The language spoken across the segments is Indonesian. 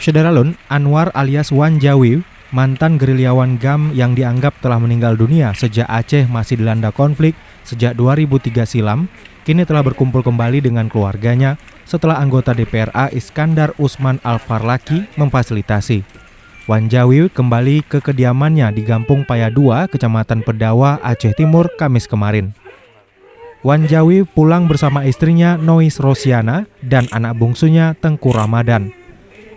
Syederalun, Anwar alias Wan Jawi, mantan gerilyawan GAM yang dianggap telah meninggal dunia sejak Aceh masih dilanda konflik sejak 2003 silam, kini telah berkumpul kembali dengan keluarganya setelah anggota DPRA Iskandar Usman Al-Farlaki memfasilitasi. Wan Jawi kembali ke kediamannya di Gampung Paya 2, Kecamatan Pedawa, Aceh Timur, Kamis kemarin. Wan Jawi pulang bersama istrinya Nois Rosiana dan anak bungsunya Tengku Ramadan.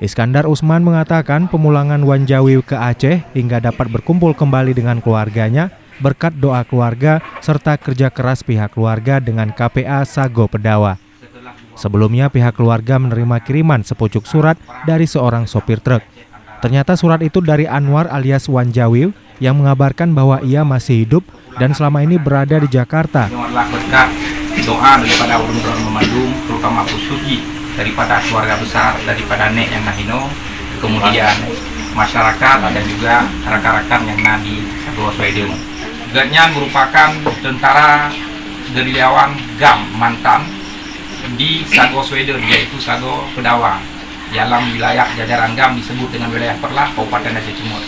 Iskandar Usman mengatakan pemulangan Wan Jawi ke Aceh hingga dapat berkumpul kembali dengan keluarganya berkat doa keluarga serta kerja keras pihak keluarga dengan KPA Sago Pedawa. Sebelumnya pihak keluarga menerima kiriman sepucuk surat dari seorang sopir truk. Ternyata surat itu dari Anwar alias Wan Jawi yang mengabarkan bahwa ia masih hidup dan selama ini berada di Jakarta. Berkat doa daripada orang-orang memandung, terutama khususnya daripada keluarga besar, daripada Nek yang Nahino, kemudian masyarakat dan juga rakan-rakan yang di Sago Sweden. Gatnya merupakan tentara gerilyawan GAM mantan di Sago Sweden, yaitu Sago Pedawa. Dalam wilayah jajaran GAM disebut dengan wilayah Perlah, Kabupaten Aceh Timur.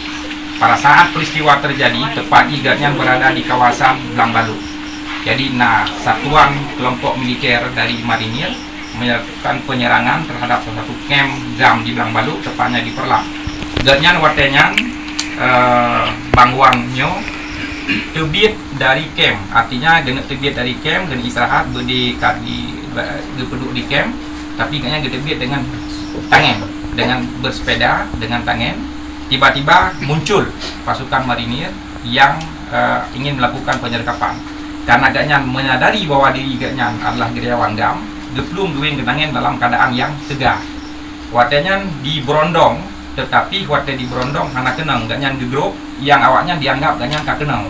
Pada saat peristiwa terjadi, tepat gatnya berada di kawasan Blangbalu. Jadi, satuan kelompok militer dari Marinir melakukan penyerangan terhadap salah satu camp GAM di Blangbalu, tepatnya di Perlah. Gatnya watenya bangguannya terbit dari camp, artinya gena terbit dari camp, gena istirahat duduk di camp, tapi gena terbit dengan tangan, dengan bersepeda dengan tangan. Tiba-tiba muncul pasukan marinir yang ingin melakukan penyergapan. Karena agaknya menyadari bahwa diri agaknya adalah gerilyawan GAM, geplung duing genangan dalam keadaan yang tegar. Watenya di Brondong, tetapi wate di Brondong hana kenang agaknya gegrup yang awaknya dianggap agaknya tak kenang.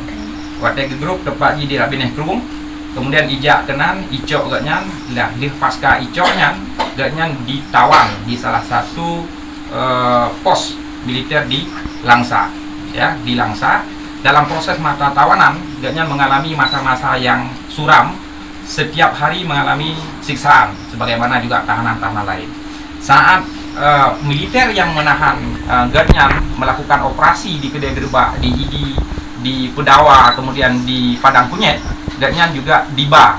Wate gegrup tepat di Rabineh Krung, kemudian ijak kenan, icok agaknya, lah di pasca icoknya agaknya ditawan di salah satu pos militer di Langsa, ya, di Langsa. Dalam proses masa tawanan, agaknya mengalami masa-masa yang suram, setiap hari mengalami siksaan, sebagaimana juga tahanan-tahanan lain. Saat militer yang menahan agaknya melakukan operasi di Kedai Gerbak, di Idi, di Pedawa, kemudian di Padang Kunyit, agaknya juga diba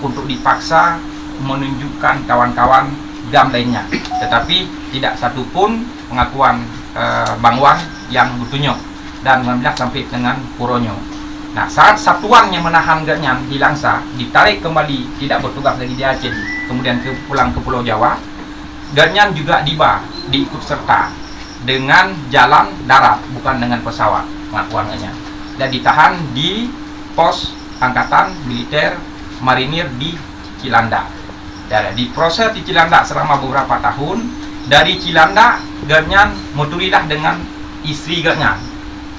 untuk dipaksa menunjukkan kawan-kawan GAM lainnya, tetapi tidak satupun pengakuan bangwan yang bertunjuk dan mengambil sampai dengan Puronyo. Saat satuan yang menahan Gatnya di Langsa ditarik kembali, tidak bertugas lagi di Aceh, kemudian pulang ke Pulau Jawa, Gatnya juga diikut serta dengan jalan darat, bukan dengan pesawat, pengakuan Gatnya, dan ditahan di pos angkatan militer marinir di Cilandak. Dan diproses di Cilandak selama beberapa tahun. Dari Cilandak, Gatnya moturilah dengan istri Gatnya.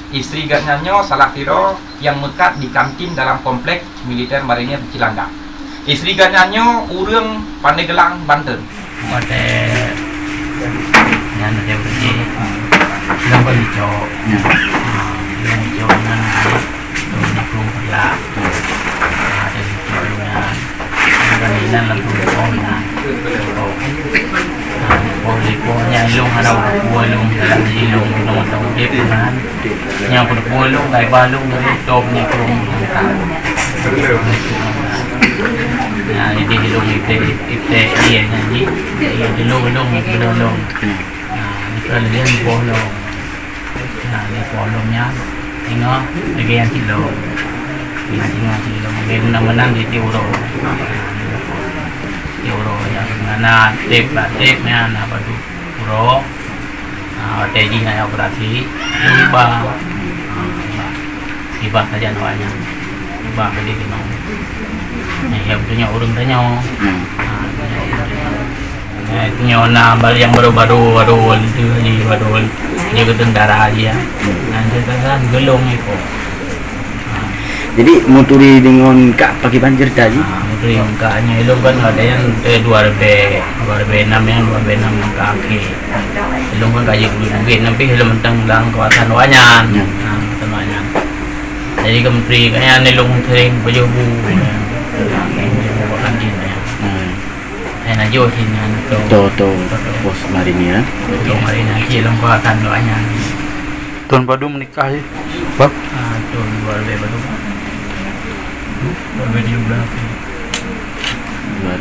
Istri Gatnya salah kira yang mekat di kantin dalam kompleks militer marinir di Cilandak. Istri Gatnya urang Pandeglang, Banten. Pada yang ada pergi yang berhijau yang hijau nan di Pulau Perlah ada hijaunya dan ini langsung pohonnya pohonnya ilung ada bolong dalam ilung ilung atau depan yang bolong kayak balung dari top ni kurung nah ini ilung ite iya nyanyi ilung nah itu dia bolong nah ini bolongnya tengok bagian ilung bagian menang di Tiuro yang mana tip-nya na badu puro teji na operasi iba saja namanya iba beli di mau ya punya urang tanya itu nyona yang baru dia gedeng darah aja nanti kan gelung itu. Jadi muturi dengan kak pakai banjir tadi. Muturi kaknya itu kan ada yang 2006 yang 2006 kaki. Itu kan kaji mungkin tapi helm tentang kawasan Wanyan. Temannya. Jadi kementeri kayaknya nilung sering baju bu. Bukan ini. Dan aja sini anak Toto pos marinir. Untuk marina cilong kuatan doanya. Tuan Badung menikah ya, Bang. Tuh luar biasa tuh.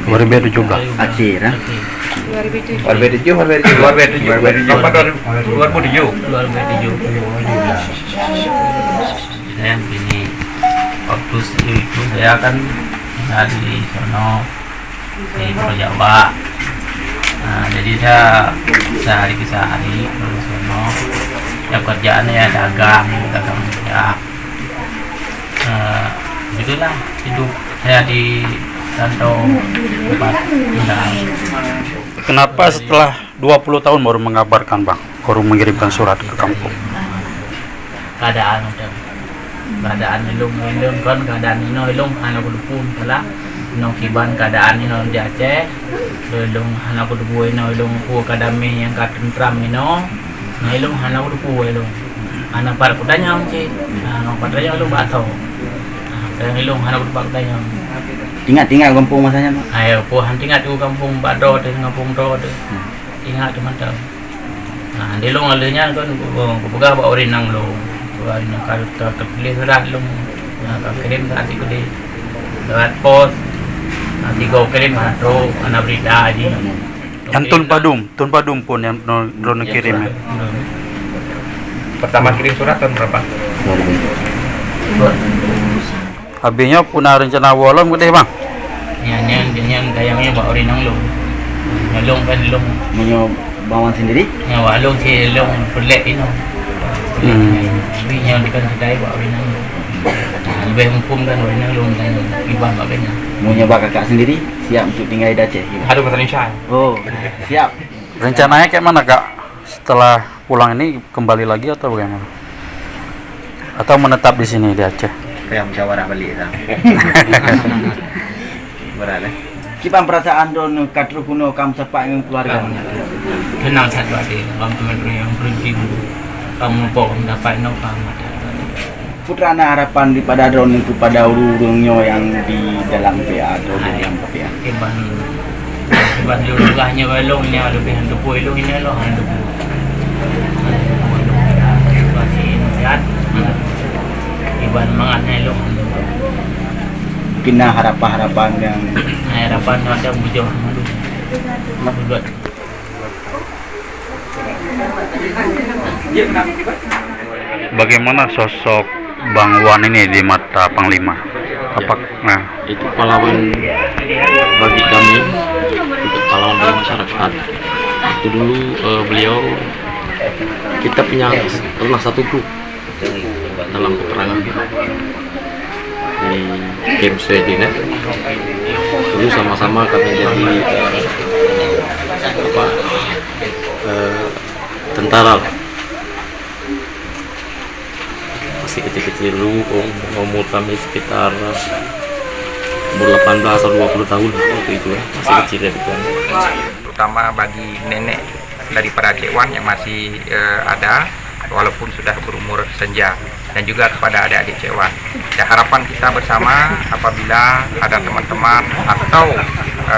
Luar biasa juga. 2017. Aceh lah. 2007 luar Saya begini, waktu itu saya kan dari sono di Pulau Jawa. Nah, jadi saya sehari ke sehari dari sono. Ya kerjaannya ya dagang ya. Begitulah hidup saya di Rantau tempat tinggal. Kenapa setelah 20 tahun baru mengabarkan, Bang? Baru mengirimkan surat ke kampung? Keadaan ilung kan keadaan ino ilung anak kudupun kala ino kiban keadaan ino di Aceh ilung anak kudupu ino ilung ku kadami yang katentram ino na ilung anak kudupu ilung anak par kudanya ci anak padanya ilung bato yang ilung anak kudupu kudanya Tinggal kampung masanya, Pak. ayo po hantingat ku kampung Bado dan kampung Do ingat teman-teman nah di ilung alenya kan ku pegang bawa orinang lo ini kalau terpilih surat lu kirim nanti ke di lewat pos nanti kau kirim atau anak berita aja Yang Tun Padum pun yang drone kirim ya. pertama kirim surat tahun berapa? Habisnya punya rencana wolong gede, Bang. yang gayangnya bawa orinang lu nyalung kan lu Menyo bawang sendiri. nyawalung si lu pelek ini tapi yang dikan bawa orinang lu lebih hukum kan orinang lu dan ibang bagainya Mau nyoba kakak sendiri, siap untuk tinggal di Aceh. Aduh bahasa Indonesia. Oh, siap. Rencananya kayak mana, Kak? Setelah pulang ini kembali lagi atau bagaimana? Atau menetap di sini di Aceh? Kayak musyawarah balik lah. Berat lah. Kipan perasaan don katru kuno kam sepak dengan keluarga. tenang satu adik kamu teman yang berhenti kamu pokok mendapat no kamu Putrana harapan daripada drone itu pada urungnya yang di dalam PA atau di dalam PA. Iban lulungahnya balong ni lebih hendak buat ilung ini loh hendak buat. Situasi sehat. Iban mangatnya ilung. Kena harapan yang Harapan ada bujur malu. Buat. Bagaimana sosok Bang Wan ini di mata Panglima? Nah, Itu pahlawan bagi kami, untuk pahlawan bagi masyarakat. Itu dulu beliau kita punya pernah satu grup dalam peperangan di Camp Sweden ya. Dulu sama-sama kami jadi tentara lah. Masih kecil-kecil dulu, umur kami sekitar umur 18 atau 20 tahun waktu itu ya, masih kecil ya bukan. Terutama bagi nenek daripada Cik Wan yang masih ada walaupun sudah berumur senja, dan juga kepada adik-adik Cik Wan. Ya, harapan kita bersama apabila ada teman-teman atau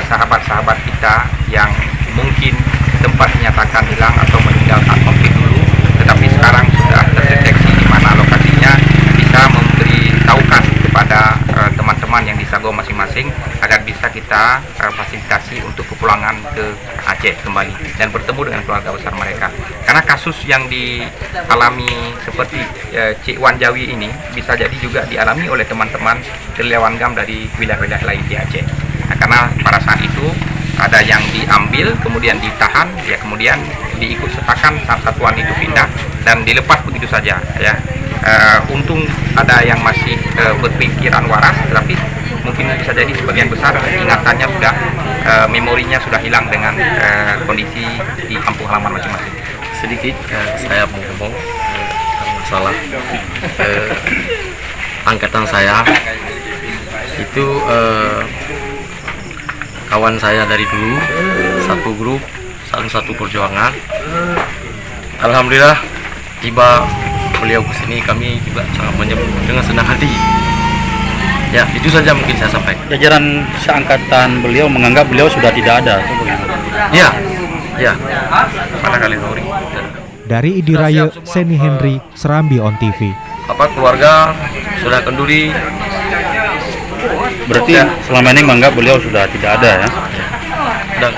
sahabat-sahabat kita yang mungkin sempat dinyatakan hilang atau meninggal saat konflik dulu, tetapi sekarang sudah terdeteksi di mana lokasinya, bisa memberitahukan kepada teman-teman yang di Sago masing-masing agar bisa kita fasilitasi untuk kepulangan ke Aceh kembali dan bertemu dengan keluarga besar mereka. Karena kasus yang dialami seperti Cik Wan Jawi ini bisa jadi juga dialami oleh teman-teman gerilyawan GAM dari wilayah-wilayah lain di Aceh. Nah, karena pada saat itu ada yang diambil, kemudian ditahan, ya kemudian diikut sertakan saat satuan itu pindah dan dilepas begitu saja. Ya, untung ada yang masih berpikiran waras, tetapi mungkin bisa jadi sebagian besar ingatannya sudah, memorinya sudah hilang dengan kondisi di kampung halaman masing-masing. Sedikit saya mau ngomong masalah angkatan saya itu kawan saya dari dulu, satu grup, satu perjuangan. Alhamdulillah tiba beliau ke sini, kami juga sangat menyambut dengan senang hati. Ya, itu saja mungkin saya sampaikan. Jajaran seangkatan beliau menganggap beliau sudah tidak ada atau bagaimana? Ya, mana kali Nuri. Dari Idiraya, Seni Henry, Serambi On TV. Keluarga sudah kenduri. Berarti selama ini menganggap beliau sudah tidak ada ya? Dan